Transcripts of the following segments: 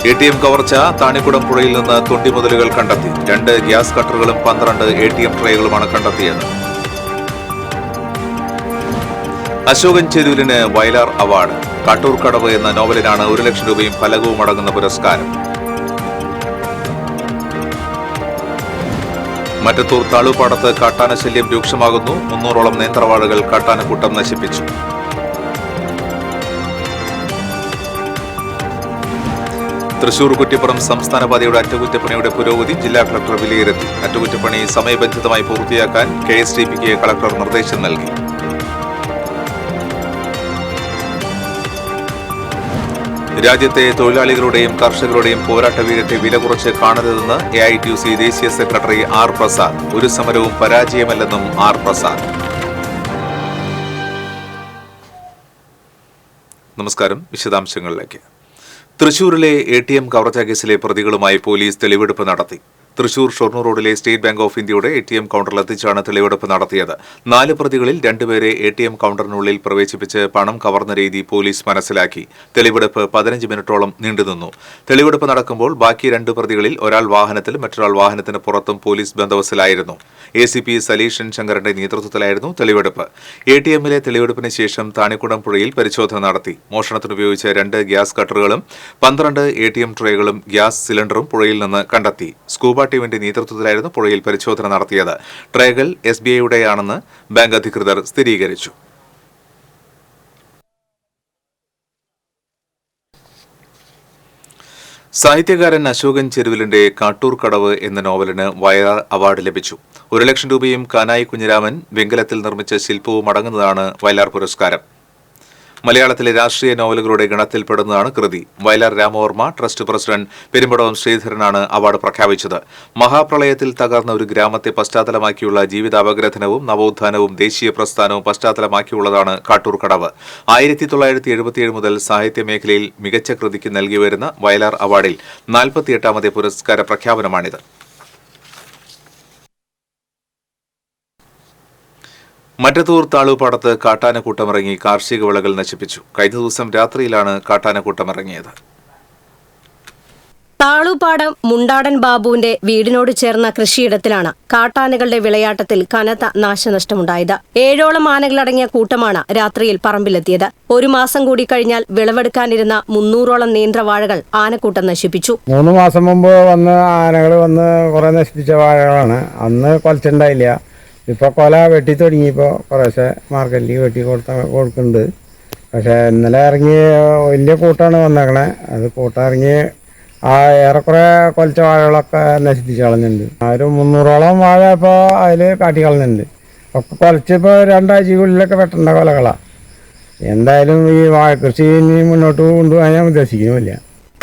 ATM കവർച്ച താണിക്കുടം പുഴയിൽ നിന്ന് തൊണ്ടിമുതലുകൾ കണ്ടെത്തി. 2 ഗ്യാസ് കട്ടറുകളും 12 ATM ട്രേകളുമാണ് കണ്ടെത്തിയത്. അശോകൻ ചെരൂരിന് വയലാർ അവാർഡ്. കാട്ടൂർക്കടവ് എന്ന നോവലിനാണ് 1 ലക്ഷം രൂപയും ഫലകവും അടങ്ങുന്ന പുരസ്കാരം. മറ്റത്തൂർ താളുപാടത്ത് കാട്ടാന ശല്യം രൂക്ഷമാകുന്നു. 300ഓളം നേന്ത്രവാഴകൾ കാട്ടാനക്കൂട്ടം നശിപ്പിച്ചു. തൃശൂർ കുറ്റിപ്പുറം സംസ്ഥാന പാതയുടെ അറ്റകുറ്റപ്പണിയുടെ പുരോഗതി ജില്ലാ കളക്ടർ വിലയിരുത്തി. അറ്റകുറ്റപ്പണി സമയബന്ധിതമായി പൂർത്തിയാക്കാൻ KSTPക്ക് കളക്ടർ നിർദ്ദേശം നൽകി. രാജ്യത്തെ തൊഴിലാളികളുടെയും കർഷകരുടെയും പോരാട്ട വീര്യത്തെ വില കുറച്ച് കാണരുതെന്ന് AITUC ദേശീയ സെക്രട്ടറി R. പ്രസാദ്. ഒരു സമരവും പരാജയമല്ലെന്നും R. പ്രസാദ്. നമസ്കാരം. വിശദാംശങ്ങളിലേക്ക്. തൃശൂരിലെ ATM കവർച്ച കേസിലെ പ്രതികളുമായി പോലീസ് തെളിവെടുപ്പ് നടത്തി. തൃശൂർ ഷൊർണൂർ റോഡിലെ സ്റ്റേറ്റ് ബാങ്ക് ഓഫ് ഇന്ത്യയുടെ ATM കൌണ്ടറിലെത്തിച്ചാണ് തെളിവെടുപ്പ് നടത്തിയത്. 4 പ്രതികളിൽ 2 പേരെ ATM കൌണ്ടറിനുള്ളിൽ പ്രവേശിപ്പിച്ച് പണം കവർന്ന രീതി പോലീസ് മനസ്സിലാക്കി. തെളിവെടുപ്പ് 15 മിനിറ്റോളം നീണ്ടുനിന്നു. തെളിവെടുപ്പ് നടക്കുമ്പോൾ ബാക്കി 2 പ്രതികളിൽ ഒരാൾ വാഹനത്തിൽ മറ്റൊരാൾ വാഹനത്തിന് പുറത്തും പോലീസ് ബന്ദോബസ്തിലായിരുന്നു. ACP സലീഷൻ ശങ്കറിന്റെ നേതൃത്വത്തിലായിരുന്നു തെളിവെടുപ്പ്. ATMലെ തെളിവെടുപ്പിന് ശേഷം താണിക്കുടം പുഴയിൽ പരിശോധന നടത്തി. മോഷണത്തിനുപയോഗിച്ച 2 ഗ്യാസ് കട്ടറുകളും 12 ATM ട്രേകളും ഗ്യാസ് സിലിണ്ടറും പുഴയിൽ നിന്ന് കണ്ടെത്തി. സ്കൂബ ടീമിന്റെ നേതൃത്വത്തിലായിരുന്നു പുഴയിൽ പരിശോധന നടത്തിയത്. ട്രേകൾ SBIയുടെയാണെന്ന് ബാങ്ക് അധികൃതർ സ്ഥിരീകരിച്ചു. സാഹിത്യകാരൻ അശോകൻ ചെരുവിലിന്റെ കാട്ടൂർക്കടവ് എന്ന നോവലിന് വയലാർ അവാർഡ് ലഭിച്ചു. 1 ലക്ഷം രൂപയും കാനായി കുഞ്ഞിരാമൻ വെങ്കലത്തിൽ നിർമ്മിച്ച ശില്പവും അടങ്ങുന്നതാണ് വയലാർ പുരസ്കാരം. മലയാളത്തിലെ രാഷ്ട്രീയ നോവലുകളുടെ ഗണത്തിൽപ്പെടുന്നതാണ് കൃതി. വയലാർ രാമവർമ്മ ട്രസ്റ്റ് പ്രസിഡന്റ് പെരുമ്പടവം ശ്രീധരനാണ് അവാർഡ് പ്രഖ്യാപിച്ചത്. മഹാപ്രളയത്തിൽ തകർന്ന ഒരു ഗ്രാമത്തെ പശ്ചാത്തലമാക്കിയുള്ള ജീവിതാപഗ്രഥനവും നവോത്ഥാനവും ദേശീയ പ്രസ്ഥാനവും പശ്ചാത്തലമാക്കിയുള്ളതാണ് കാട്ടൂർക്കടവ്. 1977 മുതൽ സാഹിത്യ മേഖലയിൽ മികച്ച കൃതിക്ക് നൽകിവരുന്ന വയലാർ അവാർഡിൽ 48ാമത്തെ പുരസ്കാര പ്രഖ്യാപനമാണിത്. മറ്റത്തൂർ താളുപാടത്ത് കാട്ടാനക്കൂട്ടമിറങ്ങി കാർഷിക വിളകൾ നശിപ്പിച്ചു. കഴിഞ്ഞ ദിവസം രാത്രിയിലാണ് കാട്ടാനക്കൂട്ടമിറങ്ങിയത്. താളുപാടം മുണ്ടാടൻ ബാബുവിന്റെ വീടിനോട് ചേർന്ന കൃഷിയിടത്തിലാണ് കാട്ടാനകളുടെ വിളയാട്ടത്തിൽ കനത്ത നാശനഷ്ടമുണ്ടായത്. 7ഓളം ആനകളടങ്ങിയ കൂട്ടമാണ് രാത്രിയിൽ പറമ്പിലെത്തിയത്. 1 മാസം കൂടി കഴിഞ്ഞാൽ വിളവെടുക്കാനിരുന്ന 300ഓളം നേന്ത്രവാഴകൾ ആനക്കൂട്ടം നശിപ്പിച്ചു. 3 മാസം മുമ്പ് ആനകൾ വന്ന് കുറെ നശിപ്പിച്ച വാഴകളാണ്. അന്ന് കൊലച്ചുണ്ടായില്ല. ഇപ്പോൾ കൊല വെട്ടി തുടങ്ങിയപ്പോൾ കുറേശ്ശെ മാർക്കറ്റിൽ വെട്ടി കൊടുക്കുന്നുണ്ട്. പക്ഷേ ഇന്നലെ ഇറങ്ങി വലിയ കൂട്ടാണ് വന്നേക്കണേ. അത് കൂട്ടം ഇറങ്ങി ഏറെക്കുറെ കൊലച്ച വാഴകളൊക്കെ നശിപ്പിച്ച് കളഞ്ഞിട്ടുണ്ട്. ഒരു 300ഓളം വാഴ ഇപ്പോൾ അതിൽ കാട്ടി കളഞ്ഞിട്ടുണ്ട്. ഒക്കെ കൊലച്ചിപ്പോൾ 2 ആഴ്ചക്കുള്ളിലൊക്കെ വെട്ടേണ്ട കൊലകളാണ്. എന്തായാലും ഈ വാഴ കൃഷി മുന്നോട്ട് കൊണ്ടുപോകാൻ ഞാൻ ഉദ്ദേശിക്കുന്നില്ല.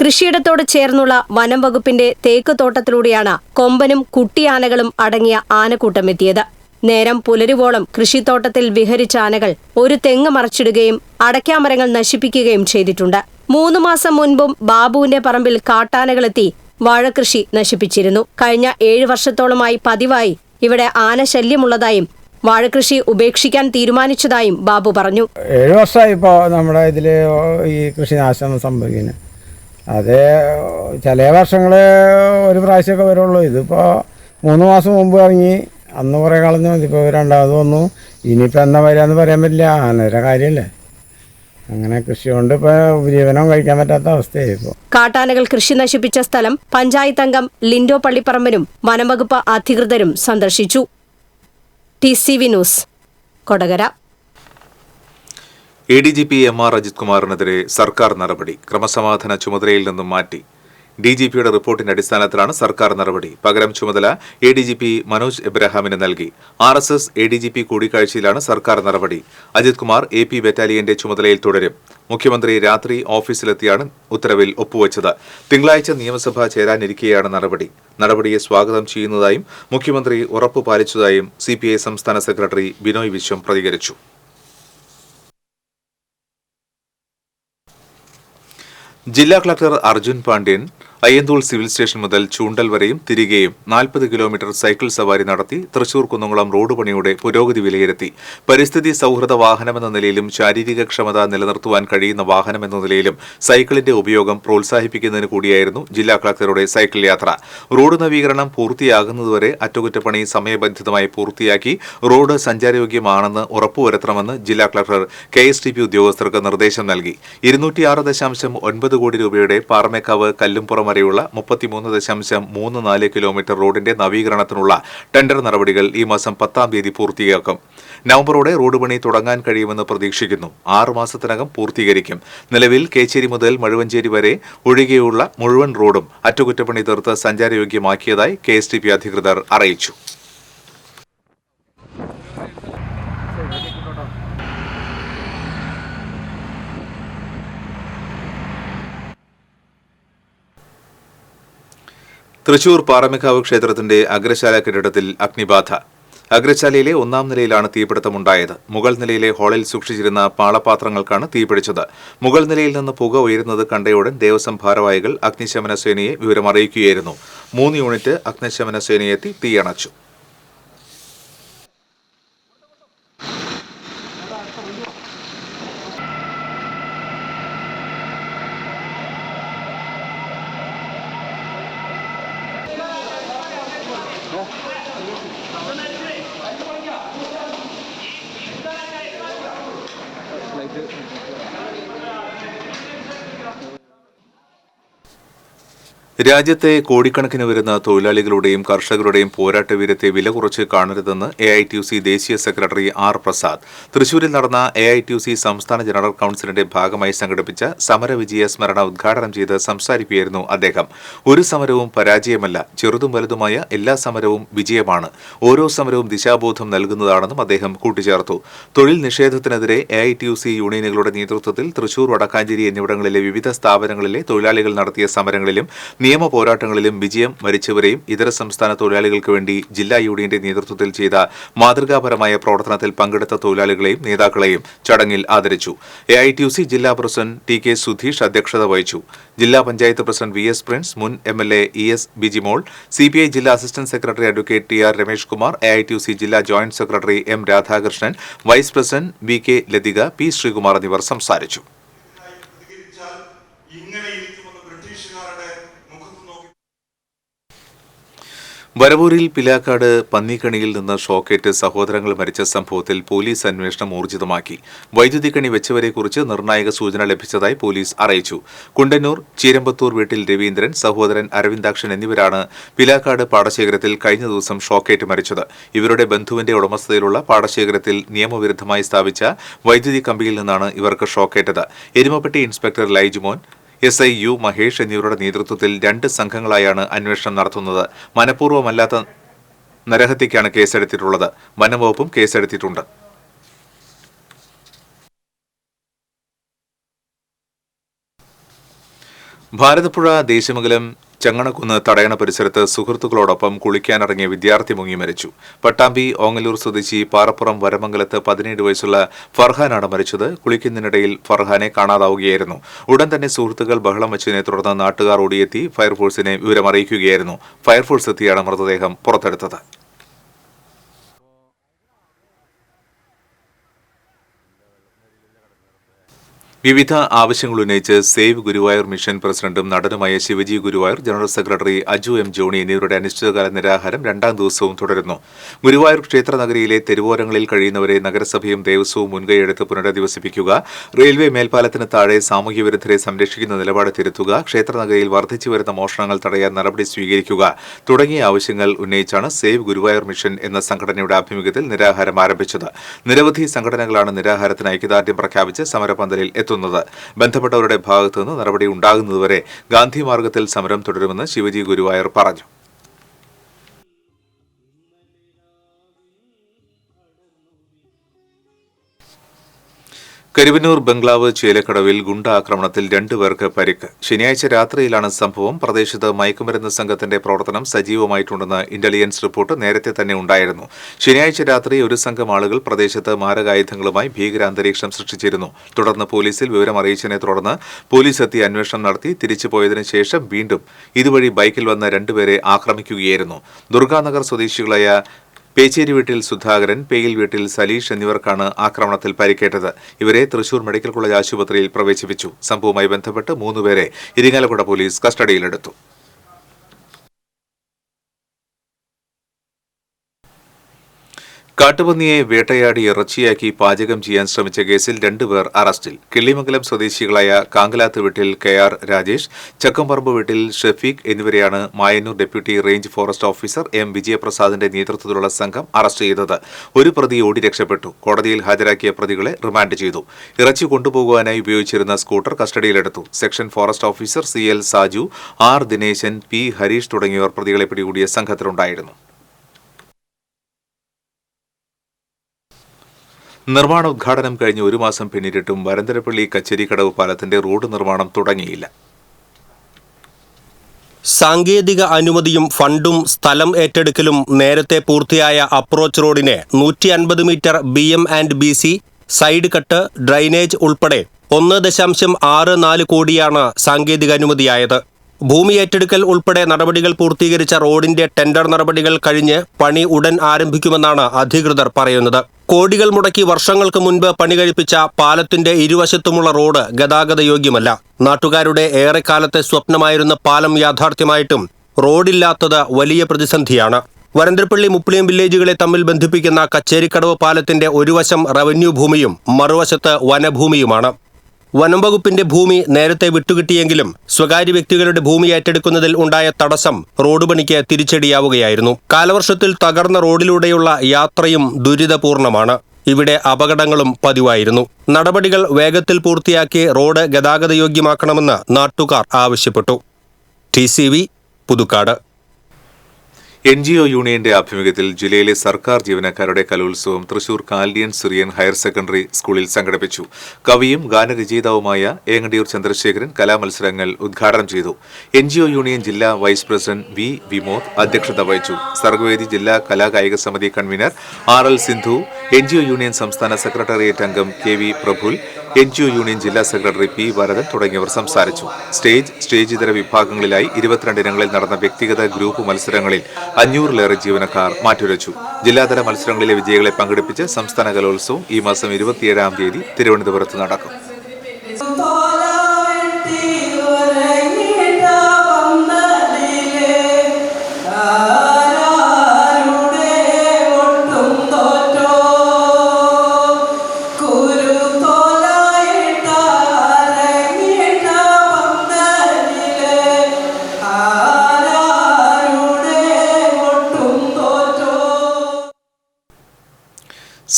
കൃഷിയിടത്തോട് ചേർന്നുള്ള വനം വകുപ്പിന്റെ തേക്ക് തോട്ടത്തിലൂടെയാണ് കൊമ്പനും കുട്ടിയാനകളും അടങ്ങിയ ആനക്കൂട്ടം എത്തിയത്. നേരം പുലരുവോളം കൃഷിത്തോട്ടത്തിൽ വിഹരിച്ച ആനകൾ ഒരു തെങ്ങ് മറിച്ചിടുകയും അടയ്ക്കാമരങ്ങൾ നശിപ്പിക്കുകയും ചെയ്തിട്ടുണ്ട്. 3 മാസം മുൻപും ബാബുവിന്റെ പറമ്പിൽ കാട്ടാനകളെത്തി വാഴകൃഷി നശിപ്പിച്ചിരുന്നു. കഴിഞ്ഞ 7 വർഷത്തോളമായി പതിവായി ഇവിടെ ആന ശല്യമുള്ളതായും വാഴകൃഷി ഉപേക്ഷിക്കാൻ തീരുമാനിച്ചതായും ബാബു പറഞ്ഞു. 7 വർഷമായി ഇപ്പോൾ നമ്മുടെ ഇതിൽ ഈ കൃഷിനാശം സംഭവിക്കുന്നത്. അത് ചില വർഷങ്ങൾ ഒരു പ്രാവശ്യമൊക്കെ വരുള്ളൂ. ഇതിപ്പോൾ 3 മാസം മുമ്പ് ഇറങ്ങി അന്ന് കുറേ കളഞ്ഞു. ഇപ്പോൾ 2ാമത് വന്നു. ഇനിയിപ്പോൾ എന്താ വരികയെന്ന് പറയാൻ പറ്റില്ല. ആനയുടെ കാര്യമല്ലേ. അങ്ങനെ കൃഷി കൊണ്ട് ഇപ്പോൾ ഉപജീവനം കഴിക്കാൻ പറ്റാത്ത അവസ്ഥയായി. ഇപ്പോൾ കാട്ടാനകൾ കൃഷി നശിപ്പിച്ച സ്ഥലം പഞ്ചായത്ത് അംഗം ലിൻഡോ പള്ളിപ്പറമ്പനും വനംവകുപ്പ് അധികൃതരും സന്ദർശിച്ചു. TCV news, Kodakara. ADGP MR Ajith കുമാറിനെതിരെ സർക്കാർ നടപടി. ക്രമസമാധാന ചുമതലയിൽ നിന്നും മാറ്റി. DGPയുടെ റിപ്പോർട്ടിന്റെ അടിസ്ഥാനത്തിലാണ് സർക്കാർ നടപടി. പകരം ചുമതല ADGP മനോജ് എബ്രഹാമിന് നൽകി. RSS ADGP കൂടിക്കാഴ്ചയിലാണ് സർക്കാർ നടപടി. അജിത് കുമാർ AP ബറ്റാലിയന്റെ ചുമതലയിൽ തുടരും. മുഖ്യമന്ത്രി രാത്രി ഓഫീസിലെത്തിയാണ് ഉത്തരവിൽ ഒപ്പുവച്ചത്. തിങ്കളാഴ്ച നിയമസഭ ചേരാനിരിക്കെയാണ് നടപടിയെ സ്വാഗതം ചെയ്യുന്നതായും മുഖ്യമന്ത്രി ഉറപ്പു പാലിച്ചതായും CPI സംസ്ഥാന സെക്രട്ടറി ബിനോയ് വിശ്വം പ്രതികരിച്ചു. ജില്ലാ collector Arjun Pandian Ayyanthole civil station മുതൽ ചൂണ്ടൽ വരെയും തിരികെയും 40 കിലോമീറ്റർ സൈക്കിൾ സവാരി നടത്തി തൃശൂർ കുന്നംകുളം റോഡ് പണിയുടെ പുരോഗതി വിലയിരുത്തി. പരിസ്ഥിതി സൌഹൃദ വാഹനമെന്ന നിലയിലും ശാരീരിക ക്ഷമത നിലനിർത്തുവാൻ കഴിയുന്ന വാഹനമെന്ന നിലയിലും സൈക്കിളിന്റെ ഉപയോഗം പ്രോത്സാഹിപ്പിക്കുന്നതിന് കൂടിയായിരുന്നു ജില്ലാ കളക്ടറുടെ സൈക്കിൾ യാത്ര. റോഡ് നവീകരണം പൂർത്തിയാകുന്നതുവരെ അറ്റകുറ്റപ്പണി സമയബന്ധിതമായി പൂർത്തിയാക്കി റോഡ് സഞ്ചാരയോഗ്യമാണെന്ന് ഉറപ്പുവരുത്തണമെന്ന് ജില്ലാ കളക്ടർ KSTP ഉദ്യോഗസ്ഥർക്ക് നിർദ്ദേശം നൽകി. 206.9 കോടി രൂപയുടെ പാറമേക്കാവ് കല്ലുംപുറം വരെയുള്ള 33.34 കിലോമീറ്റർ റോഡിന്റെ നവീകരണത്തിനുള്ള ടെൻഡർ നടപടികൾ ഈ മാസം 10-ാം തീയതി പൂർത്തിയാക്കും. നവംബറോടെ റോഡ് പണി തുടങ്ങാൻ കഴിയുമെന്ന് പ്രതീക്ഷിക്കുന്നു. 6 മാസത്തിനകം പൂർത്തീകരിക്കും. നിലവിൽ കേച്ചേരി മുതൽ മഴുവഞ്ചേരി വരെ ഒഴികെയുള്ള മുഴുവൻ റോഡും അറ്റകുറ്റപ്പണി തീർത്ത് സഞ്ചാരയോഗ്യമാക്കിയതായി KSTP അധികൃതർ അറിയിച്ചു. തൃശൂർ പാറമേക്കാവ് ക്ഷേത്രത്തിന്റെ അഗ്രശാല കെട്ടിടത്തിൽ അഗ്നിബാധ. അഗ്രശാലയിലെ 1-ാം നിലയിലാണ് തീപിടുത്തമുണ്ടായത്. മുകൾ നിലയിലെ ഹാളിൽ സൂക്ഷിച്ചിരുന്ന പാളപാത്രങ്ങൾക്കാണ് തീപിടിച്ചത്. മുകൾ നിലയിൽ നിന്ന് പുക ഉയരുന്നത് കണ്ടയുടൻ ദേവസ്വം ഭാരവാഹികൾ അഗ്നിശമന സേനയെ വിവരമറിയിക്കുകയായിരുന്നു. 3 യൂണിറ്റ് അഗ്നിശമന സേനയെത്തി തീയണച്ചു. രാജ്യത്തെ കോടിക്കണക്കിന് വരുന്ന തൊഴിലാളികളുടെയും കർഷകരുടെയും പോരാട്ടവീരത്തെ വില കുറച്ച് കാണരുതെന്ന് AITUC ദേശീയ സെക്രട്ടറി R. പ്രസാദ് തൃശൂരിൽ നടന്ന AITUC സംസ്ഥാന ജനറൽ കൌൺസിലിന്റെ ഭാഗമായി സംഘടിപ്പിച്ച സമരവിജയ സ്മരണ ഉദ്ഘാടനം ചെയ്ത് സംസാരിക്കുകയായിരുന്നു അദ്ദേഹം. ഒരു സമരവും പരാജയമല്ല, ചെറുതും വലുതുമായ എല്ലാ സമരവും വിജയമാണ്. ഓരോ സമരവും ദിശാബോധം നൽകുന്നതാണെന്നും അദ്ദേഹം കൂട്ടിച്ചേർത്തു. തൊഴിൽ നിഷേധത്തിനെതിരെ AITUC യൂണിയനുകളുടെ നേതൃത്വത്തിൽ തൃശൂർ, വടക്കാഞ്ചേരി എന്നിവിടങ്ങളിലെ വിവിധ സ്ഥാപനങ്ങളിലെ തൊഴിലാളികൾ നടത്തിയ സമരങ്ങളിലും നിയമ പോരാട്ടങ്ങളിലും വിജയം വരിച്ചവരെയും ഇതര സംസ്ഥാന തൊഴിലാളികൾക്ക് വേണ്ടി ജില്ലാ യൂണിയന്റെ നേതൃത്വത്തിൽ ചെയ്ത മാതൃകാപരമായ പ്രവർത്തനത്തിൽ പങ്കെടുത്ത തൊഴിലാളികളെയും നേതാക്കളെയും ചടങ്ങിൽ ആദരിച്ചു. AITUC ജില്ലാ പ്രസിഡന്റ് TK സുധീഷ് അധ്യക്ഷത വഹിച്ചു. ജില്ലാ പഞ്ചായത്ത് പ്രസിഡന്റ് VS പ്രിൻസ്, മുൻ MLA ES ബിജിമോൾ, CPI ജില്ലാ assistant secretary advocate TR Ramesh Kumar, AITUC ജില്ലാ joint secretary M Radhakrishnan, vice president VK Lathika, P Sreekumar എന്നിവർ സംസാരിച്ചു. വരവൂരിൽ പിലാക്കാട് പന്നിക്കണിയിൽ നിന്ന് ഷോക്കേറ്റ് സഹോദരങ്ങൾ മരിച്ച സംഭവത്തിൽ പോലീസ് അന്വേഷണം ഊർജിതമാക്കി. വൈദ്യുതി കണി വെച്ചവരെക്കുറിച്ച് നിർണായക സൂചന ലഭിച്ചതായി പോലീസ് അറിയിച്ചു. കുണ്ടന്നൂർ ചീരമ്പത്തൂർ വീട്ടിൽ രവീന്ദ്രൻ, സഹോദരൻ അരവിന്ദാക്ഷൻ എന്നിവരാണ് പിലാക്കാട് പാടശേഖരത്തിൽ കഴിഞ്ഞ ദിവസം ഷോക്കേറ്റ് മരിച്ചത്. ഇവരുടെ ബന്ധുവിന്റെ ഉടമസ്ഥതയിലുള്ള പാടശേഖരത്തിൽ നിയമവിരുദ്ധമായി സ്ഥാപിച്ച വൈദ്യുതി കമ്പിയിൽ നിന്നാണ് ഇവർക്ക് ഷോക്കേറ്റത്. Erumapetty inspector Laijumon, SI U Mahesh എന്നിവരുടെ നേതൃത്വത്തിൽ 2 സംഘങ്ങളായാണ് അന്വേഷണം നടത്തുന്നത്. മനഃപൂർവ്വമല്ലാത്ത നരഹത്യക്കാണ് കേസെടുത്തിട്ടുള്ളത്. വനംവകുപ്പും കേസെടുത്തിട്ടുണ്ട്. ഭാരതപ്പുഴ ദേശമംഗലം ചങ്ങണക്കുന്ന് തടയണ പരിസരത്ത് സുഹൃത്തുക്കളോടൊപ്പം കുളിക്കാനിറങ്ങിയ വിദ്യാർത്ഥി മുങ്ങി മരിച്ചു. പട്ടാമ്പി ഓങ്ങല്ലൂർ സ്വദേശി പാറപ്പുറം വരമംഗലത്ത് 17 വയസ്സുള്ള ഫർഹാനാണ് മരിച്ചത്. കുളിക്കുന്നതിനിടയിൽ ഫർഹാനെ കാണാതാവുകയായിരുന്നു. ഉടൻ തന്നെ സുഹൃത്തുക്കൾ ബഹളം വെച്ചതിനെ തുടർന്ന് നാട്ടുകാർ ഓടിയെത്തി ഫയർഫോഴ്സിനെ വിവരമറിയിക്കുകയായിരുന്നു. ഫയർഫോഴ്സ് എത്തിയാണ് മൃതദേഹം പുറത്തെടുത്തത്. വിവിധ ആവശ്യങ്ങൾ ഉന്നയിച്ച് സേവ് ഗുരുവായൂർ മിഷൻ പ്രസിഡന്റും നടനുമായ Shivaji Guruvayur, general secretary Aju M. Johnny എന്നിവരുടെ അനിശ്ചിതകാല നിരാഹാരം 2ാം ദിവസവും തുടരുന്നു. ഗുരുവായൂർ ക്ഷേത്രനഗരിയിലെ തെരുവോരങ്ങളിൽ കഴിയുന്നവരെ നഗരസഭയും ദേവസ്വവും മുൻകൈയെടുത്ത് പുനരധിവസിപ്പിക്കുക, റെയിൽവേ മേൽപ്പാലത്തിന് താഴെ സാമൂഹ്യവിരുദ്ധരെ സംരക്ഷിക്കുന്ന നിലപാട് തിരുത്തുക, ക്ഷേത്രനഗരിയിൽ വർദ്ധിച്ചുവരുന്ന മോഷണങ്ങൾ തടയാൻ നടപടി സ്വീകരിക്കുക തുടങ്ങിയ ആവശ്യങ്ങൾ ഉന്നയിച്ചാണ് സേവ് ഗുരുവായൂർ മിഷൻ എന്ന സംഘടനയുടെ ആഭിമുഖ്യത്തിൽ നിരാഹാരം ആരംഭിച്ചത്. നിരവധി സംഘടനകളാണ് നിരാഹാരത്തിന് ഐക്യദാർഢ്യം പ്രഖ്യാപിച്ച് സമരപന്തലിൽ എത്തുന്നത്. ബന്ധപ്പെട്ടവരുടെ ഭാഗത്തുനിന്ന് നടപടി ഉണ്ടാകുന്നതുവരെ ഗാന്ധി മാർഗത്തിൽ സമരം തുടരുമെന്ന് ശിവജി ഗുരുവായൂർ പറഞ്ഞു. കരുവന്നൂർ ബംഗ്ലാവ് ചേലക്കടവിൽ ഗുണ്ടാക്രമണത്തിൽ 2 പേർക്ക് പരിക്ക്. ശനിയാഴ്ച രാത്രിയിലാണ് സംഭവം. പ്രദേശത്ത് മയക്കുമരുന്ന് സംഘത്തിന്റെ പ്രവർത്തനം സജീവമായിട്ടുണ്ടെന്ന് ഇന്റലിജൻസ് റിപ്പോർട്ട് നേരത്തെ തന്നെ ഉണ്ടായിരുന്നു. ശനിയാഴ്ച രാത്രി ഒരു സംഘം ആളുകൾ പ്രദേശത്ത് മാരകായുധങ്ങളുമായി ഭീകരാന്തരീക്ഷം സൃഷ്ടിച്ചിരുന്നു. തുടർന്ന് പോലീസിൽ വിവരം അറിയിച്ചതിനെ തുടർന്ന് പോലീസ് എത്തി അന്വേഷണം നടത്തി തിരിച്ചുപോയതിനു ശേഷം വീണ്ടും ഇതുവഴി ബൈക്കിൽ വന്ന 2 പേരെ ആക്രമിക്കുകയായിരുന്നു. ദുർഗാനഗർ സ്വദേശികളായ പേച്ചേരി വീട്ടിൽ സുധാകരൻ, പേയിൽ വീട്ടിൽ സലീഷ് എന്നിവർക്കാണ് ആക്രമണത്തിൽ പരിക്കേറ്റത്. ഇവരെ തൃശൂർ മെഡിക്കൽ കോളേജ് ആശുപത്രിയിൽ പ്രവേശിപ്പിച്ചു. സംഭവവുമായി ബന്ധപ്പെട്ട് 3 പേരെ ഇരിങ്ങാലക്കുട പോലീസ് കസ്റ്റഡിയിലെടുത്തു. കാട്ടുപന്നിയെ വേട്ടയാടി ഇറച്ചിയാക്കി പാചകം ചെയ്യാൻ ശ്രമിച്ച കേസിൽ 2 പേർ അറസ്റ്റിൽ. കിള്ളിമംഗലം സ്വദേശികളായ കാങ്കലാത്ത് വീട്ടിൽ KR രാജേഷ്, ചക്കംപറമ്പ് വീട്ടിൽ ഷഫീഖ് എന്നിവരെയാണ് Mayannur deputy range forest officer M വിജയപ്രസാദിന്റെ നേതൃത്വത്തിലുള്ള സംഘം അറസ്റ്റ് ചെയ്തത്. ഒരു പ്രതി ഓടി രക്ഷപ്പെട്ടു. കോടതിയിൽ ഹാജരാക്കിയ പ്രതികളെ റിമാൻഡ് ചെയ്തു. ഇറച്ചി കൊണ്ടുപോകുവാനായി ഉപയോഗിച്ചിരുന്ന സ്കൂട്ടർ കസ്റ്റഡിയിലെടുത്തു. Section forest officer CL Saju, R Dineshan, P Harish തുടങ്ങിയവർ പ്രതികളെ പിടികൂടിയ സംഘത്തിലുണ്ടായിരുന്നു. നിർമ്മാണ ഉദ്ഘാടനം കഴിഞ്ഞ് 1 മാസം പിന്നിട്ടിട്ടും വരന്തരപ്പള്ളി കച്ചേരിക്കടവ് പാലത്തിന്റെ റോഡ് നിർമ്മാണം തുടങ്ങിയില്ല. സാങ്കേതിക അനുമതിയും ഫണ്ടും സ്ഥലം ഏറ്റെടുക്കലും നേരത്തെ പൂർത്തിയായ അപ്രോച്ച് റോഡിന് 150 metre BM&BC side cut, drainage ഉൾപ്പെടെ 1.64 കോടിയാണ് സാങ്കേതിക അനുമതിയായത്. ഭൂമി ഏറ്റെടുക്കൽ ഉൾപ്പെടെ നടപടികൾ പൂർത്തീകരിച്ച റോഡിന്റെ ടെൻഡർ നടപടികൾ കഴിഞ്ഞ് പണി ഉടൻ ആരംഭിക്കുമെന്നാണ് അധികൃതർ പറയുന്നത്. കോടികൾ മുടക്കി വർഷങ്ങൾക്ക് മുൻപ് പണി കഴിപ്പിച്ച പാലത്തിന്റെ ഇരുവശത്തുമുള്ള റോഡ് ഗതാഗതയോഗ്യമല്ല. നാട്ടുകാരുടെ ഏറെക്കാലത്തെ സ്വപ്നമായിരുന്ന പാലം യാഥാർത്ഥ്യമായിട്ടും റോഡില്ലാത്തത് വലിയ പ്രതിസന്ധിയാണ്. വരന്തരപ്പള്ളി മുപ്ലിയം വില്ലേജുകളെ തമ്മിൽ ബന്ധിപ്പിക്കുന്ന കച്ചേരിക്കടവ് പാലത്തിന്റെ ഒരു വശം റവന്യൂ ഭൂമിയും മറുവശത്ത് വനഭൂമിയുമാണ്. വനം വകുപ്പിന്റെ ഭൂമി നേരത്തെ വിട്ടുകിട്ടിയെങ്കിലും സ്വകാര്യ വ്യക്തികളുടെ ഭൂമി ഏറ്റെടുക്കുന്നതിൽ ഉണ്ടായ തടസ്സം റോഡ് പണിക്ക് തിരിച്ചടിയാവുകയായിരുന്നു. കാലവർഷത്തിൽ തകർന്ന റോഡിലൂടെയുള്ള യാത്രയും ദുരിതപൂർണമാണ്. ഇവിടെ അപകടങ്ങളും പതിവായിരുന്നു. നടപടികൾ വേഗത്തിൽ പൂർത്തിയാക്കി റോഡ് ഗതാഗതയോഗ്യമാക്കണമെന്ന് നാട്ടുകാർ ആവശ്യപ്പെട്ടു. TCV പുതുക്കാട്. NGO യൂണിയന്റെ ആഭിമുഖ്യത്തിൽ ജില്ലയിലെ സർക്കാർ ജീവനക്കാരുടെ കലോത്സവം Thrissur Chaldean Syrian higher secondary സ്കൂളിൽ സംഘടിപ്പിച്ചു. കവിയും ഗാനരചയിതാവുമായ ഏങ്ങണ്ടിയൂർ ചന്ദ്രശേഖരൻ കലാമത്സരങ്ങൾ ഉദ്ഘാടനം ചെയ്തു. NGO യൂണിയൻ ജില്ലാ വൈസ് പ്രസിഡന്റ് V വിമോദ് അധ്യക്ഷത വഹിച്ചു. സർഗവേദി ജില്ലാ കലാകായിക സമിതി convener RL Sindhu, NGO union സംസ്ഥാന സെക്രട്ടേറിയറ്റ് അംഗം KV പ്രഫുൽ, NGO യൂണിയൻ ജില്ലാ സെക്രട്ടറി P വരദൻ തുടങ്ങിയവർ സംസാരിച്ചു. സ്റ്റേജ് ഇതര വിഭാഗങ്ങളിലായി 22 ഇനങ്ങളിൽ നടന്ന വ്യക്തിഗത ഗ്രൂപ്പ് മത്സരങ്ങളിൽ 500-ലേറെ ജീവനക്കാർ മാറ്റുരച്ചു. ജില്ലാതല മത്സരങ്ങളിലെ വിജയികളെ പങ്കെടുപ്പിച്ച് സംസ്ഥാന കലോത്സവം ഈ മാസം 27-ാം തീയതി തിരുവനന്തപുരത്ത് നടക്കും.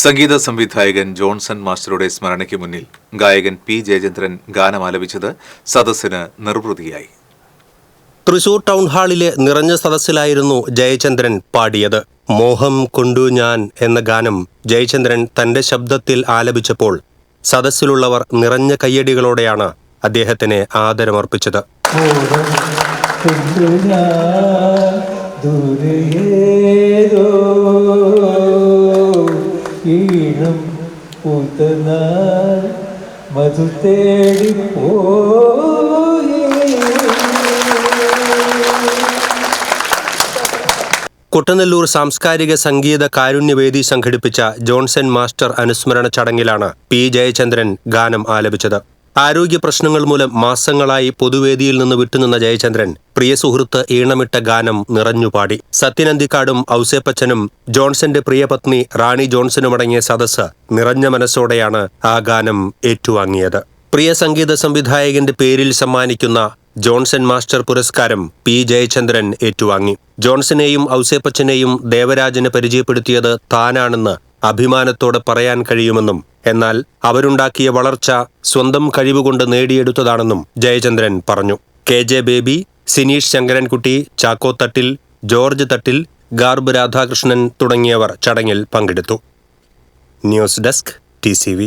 സംഗീത സംവിധായകൻ ജോൺസൺ മാസ്റ്ററുടെ സ്മരണയ്ക്ക് മുന്നിൽ ഗായകൻ P ജയചന്ദ്രൻ ഗാനമാലപിച്ചത് സദസ്സിന് നിർവൃതിയായി. തൃശൂർ ടൗൺ ഹാളിലെ നിറഞ്ഞ സദസ്സിലായിരുന്നു ജയചന്ദ്രൻ പാടിയത്. മോഹം കൊണ്ടു ഞാൻ എന്ന ഗാനം ജയചന്ദ്രൻ തന്റെ ശബ്ദത്തിൽ ആലപിച്ചപ്പോൾ സദസ്സിലുള്ളവർ നിറഞ്ഞ കയ്യടികളോടെയാണ് അദ്ദേഹത്തിന് ആദരമർപ്പിച്ചത്. ഈണം പൂത്തനാൾ മധു തേടി കുട്ടനെല്ലൂർ സാംസ്കാരിക സംഗീത കാരുണ്യവേദി സംഘടിപ്പിച്ച ജോൺസൺ മാസ്റ്റർ അനുസ്മരണ ചടങ്ങിലാണ് P ജയചന്ദ്രൻ ഗാനം ആലപിച്ചത്. ആരോഗ്യ പ്രശ്നങ്ങൾ മൂലം മാസങ്ങളായി പൊതുവേദിയിൽ നിന്ന് വിട്ടുനിന്ന ജയചന്ദ്രൻ പ്രിയ സുഹൃത്ത് ഈണമിട്ട ഗാനം നിറഞ്ഞുപാടി. സത്യനന്ദിക്കാടും ഔസേപ്പച്ചനും ജോൺസന്റെ പ്രിയപത്നി റാണി ജോൺസനുമടങ്ങിയ സദസ്സ് നിറഞ്ഞ മനസ്സോടെയാണ് ആ ഗാനം ഏറ്റുവാങ്ങിയത്. പ്രിയ സംഗീത സംവിധായകന്റെ പേരിൽ സമ്മാനിക്കുന്ന ജോൺസൺ മാസ്റ്റർ പുരസ്കാരം P ജയചന്ദ്രൻ ഏറ്റുവാങ്ങി. ജോൺസനെയും ഔസേപ്പച്ചനെയും ദേവരാജന് പരിചയപ്പെടുത്തിയത് താനാണെന്ന് അഭിമാനത്തോടെ പറയാൻ കഴിയുമെന്നും എന്നാൽ അവരുണ്ടാക്കിയ വളർച്ച സ്വന്തം കഴിവുകൊണ്ട് നേടിയെടുത്തതാണെന്നും ജയചന്ദ്രൻ പറഞ്ഞു. KJ Baby, Sineesh Sankarankutty, Chacko Thattil, George Thattil, ഗാർബ് രാധാകൃഷ്ണൻ തുടങ്ങിയവർ ചടങ്ങിൽ പങ്കെടുത്തു. News desk TCV.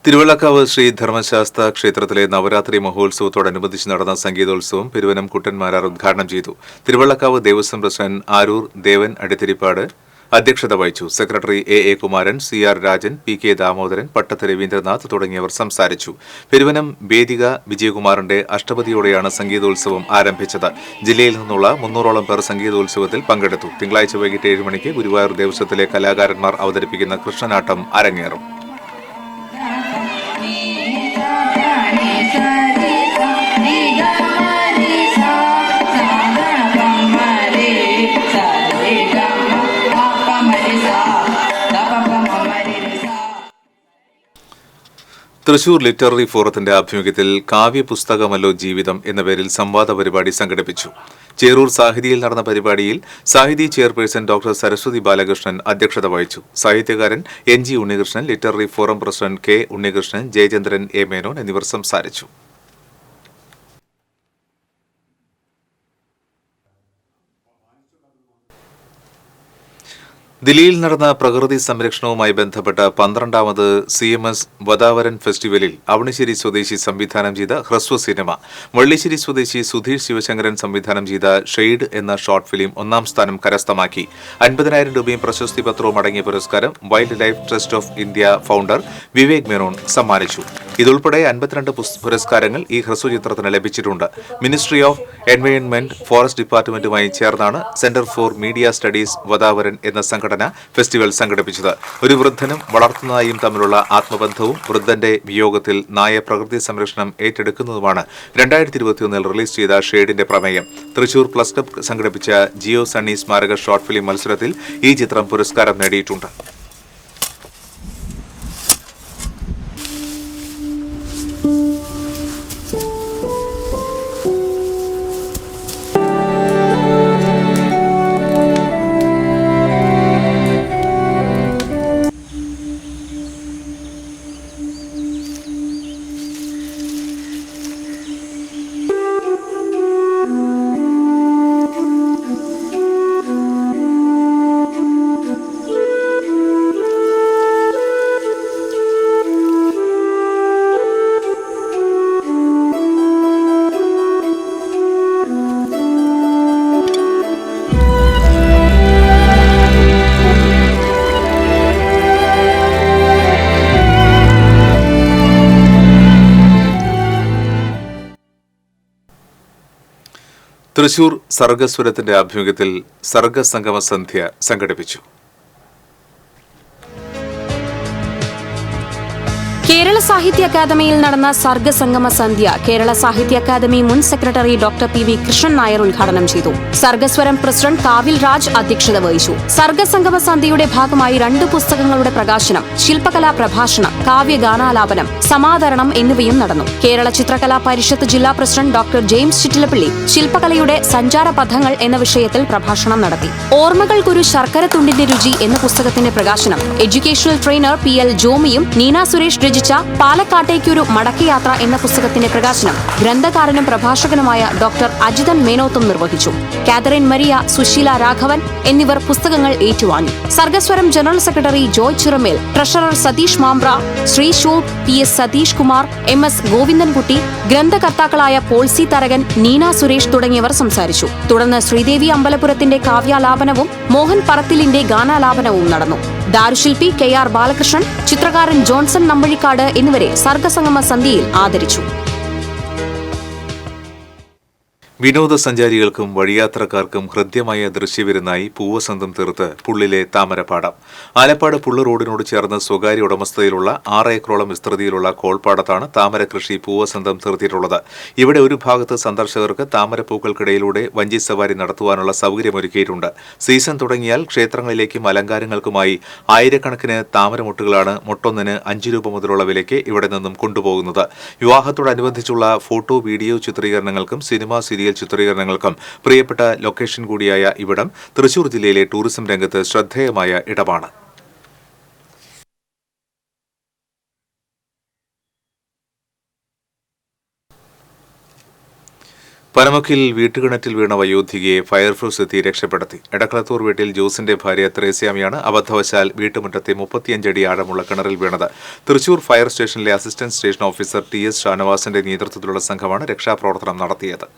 Thiruvullakkavu Sree Dharmasastha ക്ഷേത്രത്തിലെ നവരാത്രി മഹോത്സവത്തോടനുബന്ധിച്ച് നടന്ന സംഗീതോത്സവം പെരുവനം കുട്ടന്മാരാർ ഉദ്ഘാടനം ചെയ്തു. തിരുവള്ളക്കാവ് ദേവസ്വം പ്രസിഡന്റ് ആരൂർ ദേവൻ അടിത്തിരിപ്പാട് അധ്യക്ഷത വഹിച്ചു. Secretary A Kumaran, CR Rajan, PK Damodaran, Pattath Ravindranath തുടങ്ങിയവർ സംസാരിച്ചു. പെരുവനം വേദിക വിജയകുമാറിന്റെ അഷ്ടപതിയോടെയാണ് സംഗീതോത്സവം ആരംഭിച്ചത്. ജില്ലയിൽ നിന്നുള്ള 300ഓളം പേർ സംഗീതോത്സവത്തിൽ പങ്കെടുത്തു. തിങ്കളാഴ്ച വൈകിട്ട് 7 മണിക്ക് ഗുരുവായൂർ ദേവസ്വത്തിലെ കലാകാരന്മാർ അവതരിപ്പിക്കുന്ന കൃഷ്ണനാട്ടം അരങ്ങേറും. തൃശൂർ ലിറ്റററി ഫോറത്തിന്റെ ആഭിമുഖ്യത്തിൽ കാവ്യപുസ്തകമല്ലോ ജീവിതം എന്ന പേരിൽ സംവാദ പരിപാടി സംഘടിപ്പിച്ചു. ചേറൂർ സാഹിതിയിൽ നടന്ന പരിപാടിയിൽ സാഹിതി ചെയർപേഴ്സൺ ഡോക്ടർ സരസ്വതി ബാലകൃഷ്ണൻ അധ്യക്ഷത വഹിച്ചു. സാഹിത്യകാരൻ NG Unnikrishnan, literary forum president K Unnikrishnan, Jayachandran A Menon എന്നിവർ സംസാരിച്ചു. ദില്ലിയിൽ നടന്ന പ്രകൃതി സംരക്ഷണവുമായി ബന്ധപ്പെട്ട 12ാമത് CMS വദാവരൻ ഫെസ്റ്റിവലിൽ അവണിശ്ശേരി സ്വദേശി സംവിധാനം ചെയ്ത ഹ്രസ്വ സിനിമ, വള്ളിശ്ശേരി സ്വദേശി സുധീഷ് ശിവശങ്കരൻ സംവിധാനം ചെയ്ത ഷെയ്ഡ് എന്ന ഷോർട്ട് ഫിലിം 1ാം സ്ഥാനം കരസ്ഥമാക്കി. 50,000 രൂപയും പ്രശസ്തി പത്രവും അടങ്ങിയ പുരസ്കാരം wild life trust of India founder Vivek Menon സമ്മാനിച്ചു. ഇതുൾപ്പെടെ 52 പുരസ്കാരങ്ങൾ ഈ ഹ്രസ്വചിത്രത്തിന് ലഭിച്ചിട്ടുണ്ട്. മിനിസ്ട്രി ഓഫ് എൻവയോൺമെന്റ്, ഫോറസ്റ്റ് ഡിപ്പാർട്ട്മെന്റുമായി ചേർന്നാണ് സെന്റർ ഫോർ മീഡിയ സ്റ്റഡീസ് വദാവരൻ എന്ന സംഘടന ഫെസ്റ്റിവൽ സംഘടിപ്പിച്ചത്. ഒരു വൃദ്ധനും വളർത്തുനായും തമ്മിലുള്ള ആത്മബന്ധവും വൃദ്ധന്റെ വിയോഗത്തിൽ നായ പ്രകൃതി സംരക്ഷണം ഏറ്റെടുക്കുന്നതുമാണ് 2021 റിലീസ് ചെയ്ത ഷെയ്ഡിന്റെ പ്രമേയം. തൃശൂർ പ്ലസ് ക്ലബ് സംഘടിപ്പിച്ച ജിയോ സണ്ണി സ്മാരക ഷോർട്ട് ഫിലിം മത്സരത്തിൽ ഈ ചിത്രം പുരസ്കാരം നേടിയിട്ടുണ്ട്. തൃശൂർ സർഗസ്വരത്തിന്റെ ആഭിമുഖ്യത്തിൽ സർഗസംഗമ സന്ധ്യ സംഘടിപ്പിച്ചു. കേരള സാഹിത്യ അക്കാദമിയിൽ നടന്ന സർഗസംഗമ സന്ധ്യ കേരള സാഹിത്യ അക്കാദമി മുൻ secretary doctor PV Krishnan Nair ഉദ്ഘാടനം ചെയ്തു. സർഗസ്വരം പ്രസിഡന്റ് കാവിൽ രാജ് അധ്യക്ഷത വഹിച്ചു. സർഗസംഗമ സന്ധ്യയുടെ ഭാഗമായി 2 പുസ്തകങ്ങളുടെ പ്രകാശനം, ശില്പകലാ പ്രഭാഷണം, കാവ്യഗാനാലാപനം, സമാദരണം എന്നിവയും നടന്നു. കേരള ചിത്രകലാ പരിഷത്ത് ജില്ലാ പ്രസിഡന്റ് ഡോക്ടർ ജെയിംസ് ചിറ്റിലപ്പള്ളി ശില്പകലയുടെ സഞ്ചാരപഥങ്ങൾ എന്ന വിഷയത്തിൽ പ്രഭാഷണം നടത്തി. ഓർമ്മകൾക്കൊരു ശർക്കര തുണ്ടിന്റെ രുചി എന്ന പുസ്തകത്തിന്റെ പ്രകാശനം എഡ്യൂക്കേഷണൽ ട്രെയിനർ PL ജോമിയും നീന സുരേഷ് രചിച്ച പാലക്കാട്ടേക്കൊരു മടക്കയാത്ര എന്ന പുസ്തകത്തിന്റെ പ്രകാശനം ഗ്രന്ഥകാരനും പ്രഭാഷകനുമായ ഡോക്ടർ അജിതൻ മേനോത്തും നിർവഹിച്ചു. കാതറിൻ മരിയ, സുശീല രാഘവൻ എന്നിവർ പുസ്തകങ്ങൾ ഏറ്റുവാങ്ങി. Sargaswaram general secretary Joy Chiramel, treasurer Satheesh Mambra, Sree ഷോ PS സതീഷ് കുമാർ, MS ഗോവിന്ദൻകുട്ടി, ഗ്രന്ഥകർത്താക്കളായ പോൾസി തരകൻ, നീന സുരേഷ് തുടങ്ങിയവർ സംസാരിച്ചു. തുടർന്ന് ശ്രീദേവി അമ്പലപുരത്തിന്റെ കാവ്യാലാപനവും മോഹൻ പറത്തിലിന്റെ ഗാനാലാപനവും നടന്നു. ദാരുശില്പി KR ബാലകൃഷ്ണൻ, ചിത്രകാരൻ ജോൺസൺ നമ്പഴിക്കാട് എന്നിവരെ സർഗസംഗമ സന്ധ്യയിൽ ആദരിച്ചു. വിനോദസഞ്ചാരികൾക്കും വഴിയാത്രക്കാർക്കും ഹൃദ്യമായ ദൃശ്യവിരുന്നായി പൂവസന്തം തീർത്ത് പുള്ളിലെ താമരപ്പാടം. ആലപ്പാട് പുള്ള് റോഡിനോട് ചേർന്ന് സ്വകാര്യ ഉടമസ്ഥതയിലുള്ള 6 ഏക്കറോളം വിസ്തൃതിയിലുള്ള കോൾപ്പാടത്താണ് താമര കൃഷി പൂവസന്തം തീർത്തിട്ടുള്ളത്. ഇവിടെ ഒരു ഭാഗത്ത് സന്ദർശകർക്ക് താമരപ്പൂക്കൾക്കിടയിലൂടെ വഞ്ചി സവാരി നടത്തുവാനുള്ള സൗകര്യമൊരുക്കിയിട്ടുണ്ട്. സീസൺ തുടങ്ങിയാൽ ക്ഷേത്രങ്ങളിലേക്കും അലങ്കാരങ്ങൾക്കുമായി ആയിരക്കണക്കിന് താമരമുട്ടുകളാണ് മുട്ടൊന്നിന് 5 രൂപ മുതലുള്ള വിലയ്ക്ക് ഇവിടെ നിന്നും കൊണ്ടുപോകുന്നത്. വിവാഹത്തോടനുബന്ധിച്ചുള്ള ഫോട്ടോ, വീഡിയോ ചിത്രീകരണങ്ങൾക്കും സിനിമാ സീരിയൽ ചിത്രീകരണങ്ങൾക്കും പ്രിയപ്പെട്ട ലൊക്കേഷൻ കൂടിയായ ഇവിടം തൃശൂർ ജില്ലയിലെ ടൂറിസം രംഗത്ത് ശ്രദ്ധേയമായ ഇടമാണ്. പനമക്കിൽ വീട്ടുകിണറ്റിൽ വീണ വയോധികയെ ഫയർഫോഴ്സ് എത്തി രക്ഷപ്പെടുത്തി. എടക്കളത്തൂർ വീട്ടിൽ ജോസിന്റെ ഭാര്യ ത്രേസ്യാമിയാണ് അബദ്ധവശാൽ വീട്ടുമുറ്റത്തെ 35 അടി ആഴമുള്ള കിണറിൽ വീണത്. തൃശൂർ ഫയർ സ്റ്റേഷനിലെ അസിസ്റ്റന്റ് സ്റ്റേഷൻ ഓഫീസർ TS ഷാനവാസിന്റെ നേതൃത്വത്തിലുള്ള സംഘമാണ് രക്ഷാപ്രവർത്തനം നടത്തിയത്.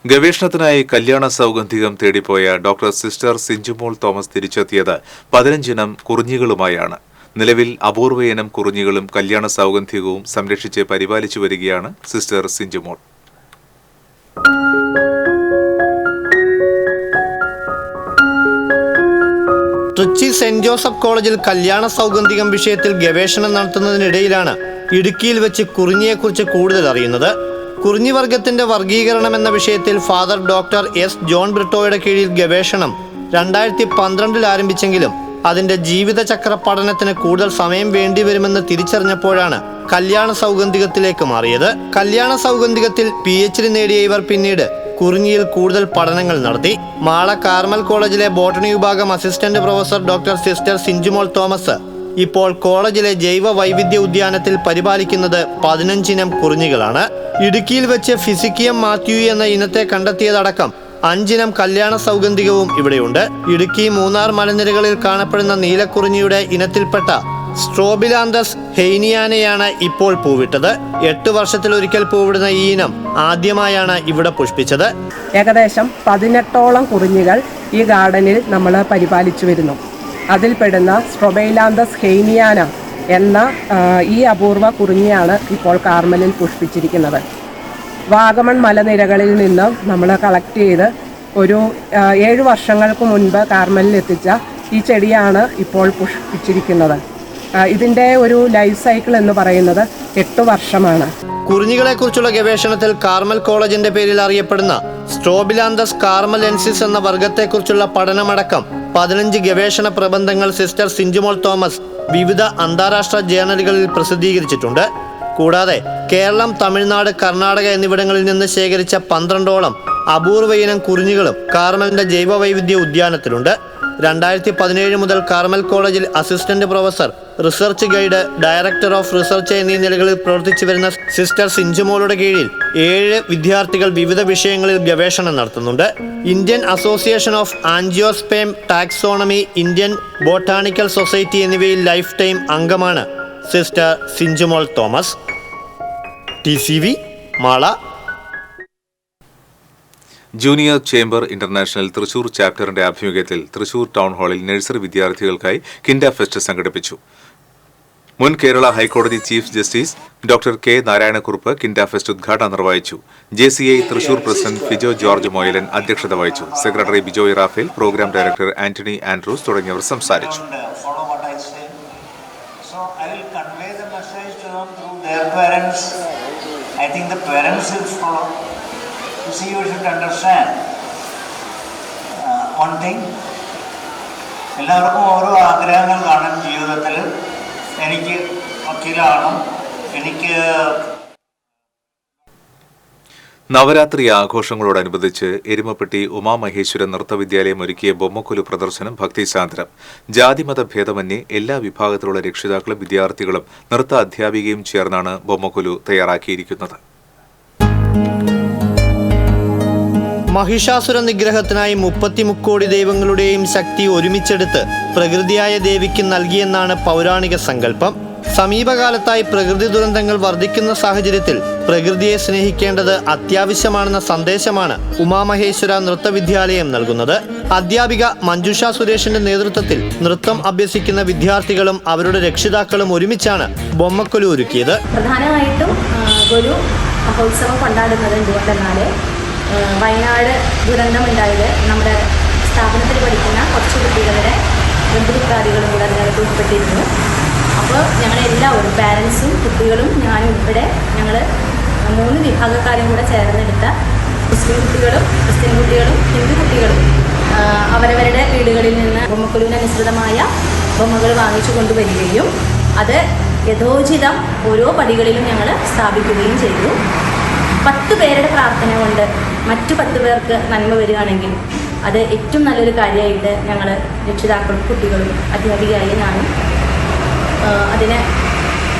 ഗവേഷണത്തിനായി കല്യാണ സൗഗന്ധികം തേടിപ്പോയ ഡോക്ടർ സിസ്റ്റർ സിഞ്ചുമോൾ തോമസ് തിരിച്ചെത്തിയത് 15 ഇനം കുറിഞ്ഞികളുമായാണ്. നിലവിൽ അപൂർവ ഇനം കുറിഞ്ഞികളും കല്യാണ സൗഗന്ധികവും സംരക്ഷിച്ച് പരിപാലിച്ചു വരികയാണ് സിസ്റ്റർ സിഞ്ചുമോൾ. ട്രിച്ചി സെന്റ് ജോസഫ് കോളേജിൽ കല്യാണ സൗഗന്ധികം വിഷയത്തിൽ ഗവേഷണം നടത്തുന്നതിനിടയിലാണ് ഇടുക്കിയിൽ വെച്ച് കുറിഞ്ഞിയെക്കുറിച്ച് കൂടുതൽ അറിയുന്നത്. കുറിഞ്ഞി വർഗത്തിന്റെ വർഗീകരണം എന്ന വിഷയത്തിൽ ഫാദർ ഡോക്ടർ S. ജോൺ ബ്രിട്ടോയുടെ കീഴിൽ ഗവേഷണം 2012 ആരംഭിച്ചെങ്കിലും അതിന്റെ ജീവിതചക്ര പഠനത്തിന് കൂടുതൽ സമയം വേണ്ടിവരുമെന്ന് തിരിച്ചറിഞ്ഞപ്പോഴാണ് കല്യാണ സൗഗന്ധികത്തിലേക്ക് മാറിയത്. കല്യാണ സൗഗന്ധികത്തിൽ PhD നേടിയ ഇവർ പിന്നീട് കുറിഞ്ഞിയിൽ കൂടുതൽ പഠനങ്ങൾ നടത്തി. മാള കാർമൽ കോളേജിലെ ബോട്ടണി വിഭാഗം assistant professor doctor sister Sinchumol Thomas ഇപ്പോൾ കോളേജിലെ ജൈവ വൈവിധ്യ ഉദ്യാനത്തിൽ പരിപാലിക്കുന്നത് 15 ഇനം കുറിഞ്ഞികളാണ്. ഇടുക്കിയിൽ വെച്ച് ഫിസിക്കിയം മാത്യു എന്ന ഇനത്തെ കണ്ടെത്തിയതടക്കം 5 ഇനം കല്യാണ സൗഗന്ധികവും ഇവിടെയുണ്ട്. ഇടുക്കി മൂന്നാർ മലനിരകളിൽ കാണപ്പെടുന്ന നീലക്കുറിഞ്ഞിയുടെ ഇനത്തിൽപ്പെട്ട സ്ട്രോബിലാന്തസ് ഹെയ്നിയാനെയാണ് ഇപ്പോൾ പൂവിട്ടത്. 8 വർഷത്തിലൊരിക്കൽ പൂവിടുന്ന ഈ ഇനം ആദ്യമായാണ് ഇവിടെ പുഷ്പിച്ചത്. ഏകദേശം 18ഓളം കുറിഞ്ഞികൾ ഈ ഗാർഡനിൽ നമ്മൾ പരിപാലിച്ചു വരുന്നു. അതിൽപ്പെടുന്ന സ്ട്രോബിലാന്തസ് ഹെയ്നിയാന എന്ന ഈ അപൂർവ കുറിഞ്ഞിയാണ് ഇപ്പോൾ കാർമലിൽ പുഷ്പിച്ചിരിക്കുന്നത്. വാഗമൺ മലനിരകളിൽ നിന്ന് നമ്മൾ കളക്ട് ചെയ്ത് ഒരു 7 വർഷങ്ങൾക്ക് മുൻപ് കാർമലിൽ എത്തിച്ച ഈ ചെടിയാണ് ഇപ്പോൾ പുഷ്പിച്ചിരിക്കുന്നത്. ഇതിൻ്റെ ഒരു ലൈഫ് സൈക്കിൾ എന്ന് പറയുന്നത് 8 വർഷമാണ്. കുറിഞ്ഞികളെക്കുറിച്ചുള്ള ഗവേഷണത്തിൽ കാർമൽ കോളേജിന്റെ പേരിൽ അറിയപ്പെടുന്ന സ്ട്രോബിലാന്തസ് കാർമലെൻസിസ് എന്ന വർഗത്തെക്കുറിച്ചുള്ള പഠനമടക്കം 15 ഗവേഷണ പ്രബന്ധങ്ങൾ സിസ്റ്റർ സിഞ്ചുമോൾ തോമസ് വിവിധ അന്താരാഷ്ട്ര ജേർണലുകളിൽ പ്രസിദ്ധീകരിച്ചിട്ടുണ്ട്. കൂടാതെ കേരളം, തമിഴ്നാട്, കർണാടക എന്നിവിടങ്ങളിൽ നിന്ന് ശേഖരിച്ച 12ഓളം അപൂർവ ഇനം കുറിഞ്ഞികളും കാർമലിന്റെ ജൈവ വൈവിധ്യ ഉദ്യാനത്തിലുണ്ട്. 2017 മുതൽ കാർമൽ കോളേജിൽ assistant professor, research guide, director of research എന്നീ നിലകളിൽ പ്രവർത്തിച്ചു വരുന്ന സിസ്റ്റർ സിഞ്ചുമോളുടെ കീഴിൽ 7 വിദ്യാർത്ഥികൾ വിവിധ വിഷയങ്ങളിൽ ഗവേഷണം നടത്തുന്നുണ്ട്. Indian association of angiosperm, taxonomy, Indian botanical society എന്നിവയിൽ ലൈഫ് ടൈം അംഗമാണ് sister Sinchumol Thomas. TCV Mala. Junior chamber international Thrissur ചാപ്റ്ററിന്റെ ആഭിമുഖ്യത്തിൽ തൃശൂർ ടൗൺ ഹാളിൽ നഴ്സറി വിദ്യാർത്ഥികൾക്കായി കിൻഡ ഫെസ്റ്റ് സംഘടിപ്പിച്ചു. മുൻ കേരള ഹൈക്കോടതി chief justice doctor K. Narayanakurup കിൻഡ ഫെസ്റ്റ് ഉദ്ഘാടനം നിർവഹിച്ചു. JCI Thrissur president Fijo George Moyalan അധ്യക്ഷത വഹിച്ചു. Secretary Bijoy Raphael, programme director Antony Andrews തുടങ്ങിയവർ സംസാരിച്ചു. See, you should understand one thing. എല്ലാവർക്കും ഓരോ ആഗ്രഹങ്ങൾ കാണും ജീവിതത്തിൽ. എനിക്ക് വക്കീലാകണം, എനിക്ക്. നവരാത്രി ആഘോഷങ്ങളോടനുബന്ധിച്ച് എരുമപ്പെട്ടി ഉമാമഹേശ്വര നൃത്തവിദ്യാലയം ഒരുക്കിയ ബൊമ്മക്കൊലു പ്രദർശനം ഭക്തിസാന്ദ്രം. ജാതിമത ഭേദമന്യേ എല്ലാ വിഭാഗത്തിലുള്ള രക്ഷിതാക്കളും വിദ്യാർത്ഥികളും നൃത്ത അധ്യാപികയും ചേർന്നാണ് ബൊമ്മക്കൊലു തയ്യാറാക്കിയിരിക്കുന്നത്. മഹിഷാസുര നിഗ്രഹത്തിനായി 30 കോടി ദൈവങ്ങളുടെയും ശക്തി ഒരുമിച്ചെടുത്ത് പ്രകൃതിയായ ദേവിക്ക് നൽകിയെന്നാണ് പൗരാണിക സങ്കല്പം. സമീപകാലത്തായി പ്രകൃതി ദുരന്തങ്ങൾ വർദ്ധിക്കുന്ന സാഹചര്യത്തിൽ പ്രകൃതിയെ സ്നേഹിക്കേണ്ടത് അത്യാവശ്യമാണെന്ന സന്ദേശമാണ് ഉമാമഹേശ്വര നൃത്തവിദ്യാലയം നൽകുന്നത്. അധ്യാപിക മഞ്ജുഷ സുരേഷിന്റെ നേതൃത്വത്തിൽ നൃത്തം അഭ്യസിക്കുന്ന വിദ്യാർത്ഥികളും അവരുടെ രക്ഷിതാക്കളും ഒരുമിച്ചാണ് ബൊമ്മക്കൊലു ഒരുക്കിയത്. പ്രധാനമായിട്ടും ഒരു മഹോത്സവം കൊണ്ടാടുന്നത് എന്തുകൊണ്ടെന്നാൽ വയനാട് ദുരന്തമുണ്ടായത് നമ്മുടെ സ്ഥാപനത്തിൽ പഠിക്കുന്ന കുറച്ച് കുട്ടികളുടെ ബന്ധുമിത്രാദികളും കൂടെ അതിനകത്ത് ഉൾപ്പെട്ടിരുന്നു. അപ്പോൾ ഞങ്ങളെല്ലാവരും പാരൻസും കുട്ടികളും ഞാനും ഉൾപ്പെടെ ഞങ്ങൾ 3 വിഭാഗക്കാരും കൂടെ ചേർന്നെടുത്ത മുസ്ലിം കുട്ടികളും ക്രിസ്ത്യൻ കുട്ടികളും ഹിന്ദു കുട്ടികളും അവരവരുടെ വീടുകളിൽ നിന്ന് ബൊമ്മക്കൊലുവിനനുസൃതമായ ബൊമ്മകൾ വാങ്ങിച്ചു കൊണ്ടുവരികയും അത് യഥോചിതം ഓരോ പടികളിലും ഞങ്ങൾ സ്ഥാപിക്കുകയും ചെയ്തു. 10 പേരുടെ പ്രാർത്ഥന കൊണ്ട് മറ്റു 10 പേർക്ക് നന്മ വരികയാണെങ്കിൽ അത് ഏറ്റവും നല്ലൊരു കാര്യമായിട്ട് ഞങ്ങൾ രക്ഷിതാക്കളും കുട്ടികളും അധ്യാപികയായി ഞാനും അതിന്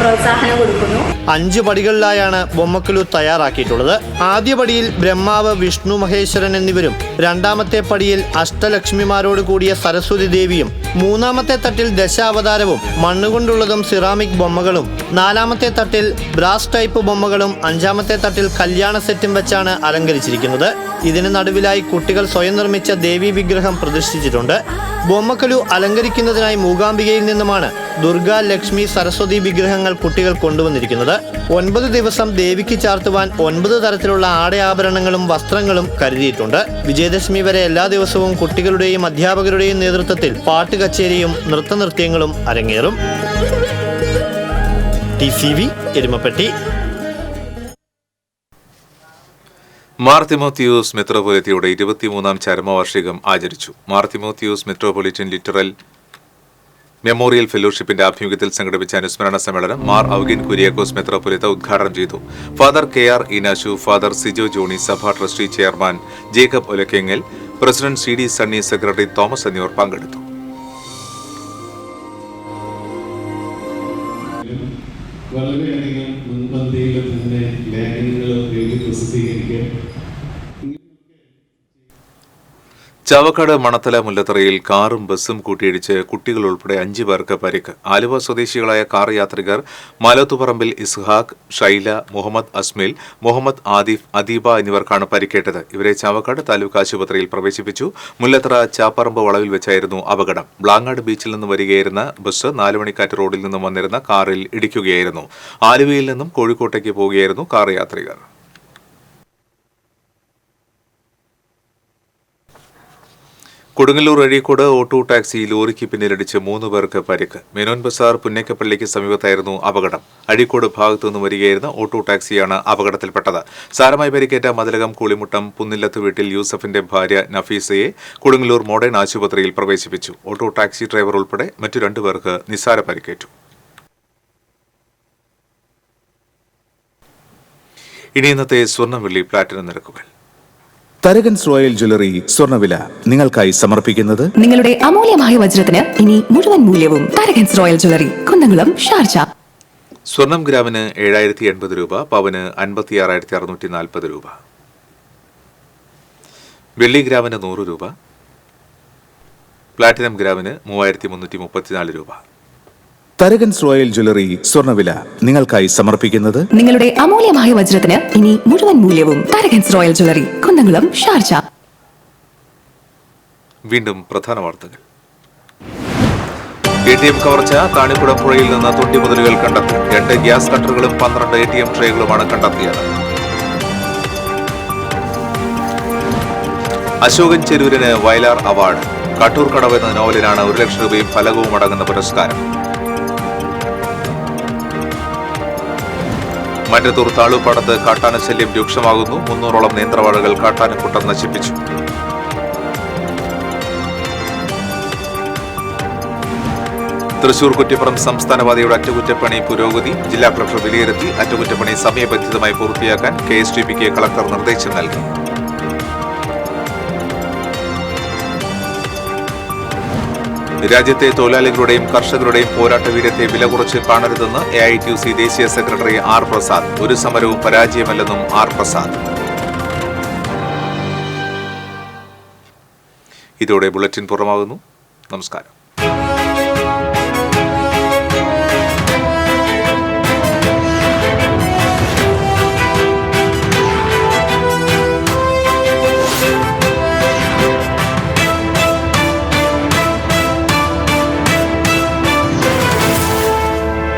പ്രോത്സാഹനം കൊടുക്കുന്നു. 5 പടികളിലായാണ് ബൊമ്മക്കുലു തയ്യാറാക്കിയിട്ടുള്ളത്. ആദ്യ പടിയിൽ ബ്രഹ്മാവ്, വിഷ്ണു, മഹേശ്വരൻ എന്നിവരും, രണ്ടാമത്തെ പടിയിൽ അഷ്ടലക്ഷ്മിമാരോട് കൂടിയ സരസ്വതി ദേവിയും, മൂന്നാമത്തെ തട്ടിൽ ദശാവതാരവും മണ്ണുകൊണ്ടുള്ളതും സിറാമിക് ബൊമ്മകളും, നാലാമത്തെ തട്ടിൽ ബ്രാസ് ടൈപ്പ് ബൊമ്മകളും, 5-ാമത്തെ തട്ടിൽ കല്യാണ സെറ്റും വെച്ചാണ് അലങ്കരിച്ചിരിക്കുന്നത്. ഇതിന് നടുവിലായി കുട്ടികൾ സ്വയം നിർമ്മിച്ച ദേവീ വിഗ്രഹം പ്രതിഷ്ഠിച്ചിട്ടുണ്ട്. ബൊമ്മക്കുലു അലങ്കരിക്കുന്നതിനായി മൂകാംബികയിൽ നിന്നുമാണ് ദുർഗ, ലക്ഷ്മി, സരസ്വതി വിഗ്രഹങ്ങൾ കുട്ടികൾ കൊണ്ടുവന്നിരിക്കുന്നത്. 9 ദിവസം ദേവിക്ക് ചാർത്തുവാൻ 9 തരത്തിലുള്ള ആടയാഭരണങ്ങളും വസ്ത്രങ്ങളും കരുതിയിട്ടുണ്ട്. വിജയദശമി വരെ എല്ലാ ദിവസവും കുട്ടികളുടെയും അധ്യാപകരുടെയും നേതൃത്വത്തിൽ പാട്ട് കച്ചേരിയും നൃത്തനൃത്യങ്ങളും അരങ്ങേറും. TCV എരുമപ്പെട്ടി. മാർ തിമോത്തിയോസ് മെത്രോപൊലിത്തയുടെ 23ാം ചരമവാർഷികം ആചരിച്ചു. മാർ തിമോത്തിയോസ് മെത്രോപൊലിറ്റൻ ലിറ്ററൽ മെമ്മോറിയൽ ഫെലോഷിപ്പിന്റെ ആഭിമുഖ്യത്തിൽ സംഘടിപ്പിച്ച അനുസ്മരണ സമ്മേളനം മാർ ഔഗിൻ കുര്യാക്കോസ് മെത്രോപൊലിത്ത ഉദ്ഘാടനം ചെയ്തു. Father KR Eenashu, father Sijo Johny, സഭാ trustee chairman Jacob Olakkengal, president CD Sunny, secretary Thomas എന്നിവർ പങ്കെടുത്തു. വളരെയധികം മുൻപന്തിയിൽ തന്നെ ലേഖനങ്ങൾ എഴുതി പ്രസിദ്ധീകരിക്കുക. ചാവക്കാട് മണത്തല മുല്ലത്തറയിൽ കാറും ബസ്സും കൂട്ടിയിടിച്ച് കുട്ടികൾ ഉൾപ്പെടെ 5 പേർക്ക് പരിക്ക്. ആലുവ സ്വദേശികളായ കാർ യാത്രികർ മലത്തുപറമ്പിൽ ഇസ്ഹാഖ്, ഷൈല, മുഹമ്മദ് അസ്മിൽ, മുഹമ്മദ് ആദിഫ്, അദീബ എന്നിവർക്കാണ് പരിക്കേറ്റത്. ഇവരെ ചാവക്കാട് താലൂക്ക് ആശുപത്രിയിൽ പ്രവേശിപ്പിച്ചു. മുല്ലത്തറ ചാപ്പറമ്പ് വളവിൽ വെച്ചായിരുന്നു അപകടം. ബ്ലാങ്ങാട് ബീച്ചിൽ നിന്ന് വരികയായിരുന്ന ബസ് 4 മണിക്കാറ്റ് റോഡിൽ നിന്നും വന്നിരുന്ന കാറിൽ ഇടിക്കുകയായിരുന്നു. ആലുവയിൽ നിന്നും കോഴിക്കോട്ടേക്ക് പോവുകയായിരുന്നു കാർ യാത്രികർ. കൊടുങ്ങല്ലൂർ അഴീക്കോട് ഓട്ടോ ടാക്സി ലോറിക്ക് പിന്നിലടിച്ച് 3 പേർക്ക് പരിക്ക്. മേനോൻ ബസാർ പുന്നേക്കപ്പള്ളിക്ക് സമീപത്തായിരുന്നു അപകടം. അഴീക്കോട് ഭാഗത്തുനിന്ന് വരികയായിരുന്ന ഓട്ടോ ടാക്സിയാണ് അപകടത്തിൽപ്പെട്ടത്. സാരമായി പരിക്കേറ്റ മതിലകം കൂളിമുട്ടം പുന്നില്ലത്ത് വീട്ടിൽ യൂസഫിന്റെ ഭാര്യ നഫീസയെ കൊടുങ്ങല്ലൂർ മോഡേൺ ആശുപത്രിയിൽ പ്രവേശിപ്പിച്ചു. ഓട്ടോ ടാക്സി ഡ്രൈവർ ഉൾപ്പെടെ മറ്റു 2 പേർക്ക് നിസ്സാര പരിക്കേറ്റു. ഇനി ഇന്നത്തെ സ്വർണ്ണം, വെള്ളി, പ്ലാറ്റിനം നിരക്കുകൾ. തരകൻസ് റോയൽ ജ്വല്ലറി സ്വർണ്ണവില നിങ്ങൾക്കായി സമർപ്പിക്കുന്നത് നിങ്ങളുടെ അമൂല്യമായ വജ്രത്തിന് ഇനി മുഴുവൻ മൂല്യവും Tharakans royal jewellery, Kunnamkulam, Sharjah. സ്വർണം ഗ്രാമിന് 7080 രൂപ, പവന് 56,640 രൂപ. വെള്ളി ഗ്രാമിന് 100 രൂപ, പ്ലാറ്റിനം ഗ്രാമിന് 3334 രൂപ. തരകൻസ് റോയൽ ജ്വല്ലറി സ്വർണ്ണവില നിങ്ങൾക്കായി സമർപ്പിക്കുന്നത് നിങ്ങളുടെ അമൂല്യമായ വജ്രത്തിന് ഇനി മുഴുവൻ മൂല്യവും Tharakans royal jewellery, Kunnamkulam, Sharjah. വീണ്ടും പ്രധാന വാർത്തകൾ. ATM കവർച്ച. താണിക്കുടം പുഴയിൽ നിന്ന് തൊട്ടിമുതലുകൾ കണ്ടെത്തി. 2 ഗ്യാസ് കട്ടറുകളും 12 ATM ട്രേകളുമാണ് കണ്ടെത്തിയത്. അശോകൻ ചെരൂരിന് വയലാർ അവാർഡ്. കാട്ടൂർ കടവ് എന്ന നോവലിനാണ് 1 ലക്ഷം രൂപയും ഫലകവും അടങ്ങുന്ന പുരസ്കാരം. മറ്റത്തൂർ താളൂപ്പാടത്ത് കാട്ടാന ശല്യം രൂക്ഷമാകുന്നു. 300ഓളം നേന്ത്രവാഴകൾ കാട്ടാനക്കൂട്ടം നശിപ്പിച്ചു. തൃശൂർ കുറ്റിപ്പുറം സംസ്ഥാനപാതയുടെ അറ്റകുറ്റപ്പണി പുരോഗതി. ജില്ലാ കളക്ടർ വിലയിരുത്തി. അറ്റകുറ്റപ്പണി സമയബന്ധിതമായി പൂർത്തിയാക്കാൻ KSTBക്ക് കളക്ടർ നിർദ്ദേശം നൽകി. രാജ്യത്തെ തൊഴിലാളികളുടെയും കർഷകരുടെയും പോരാട്ട വീര്യത്തെ വില കുറച്ച് കാണരുതെന്ന് AITUC ദേശീയ സെക്രട്ടറി R. പ്രസാദ്. ഒരു സമരവും പരാജയമല്ലെന്നും R. പ്രസാദ്. ഇതോടെ ബുള്ളറ്റിൻ പൂർണ്ണമാകുന്നു. നമസ്കാരം.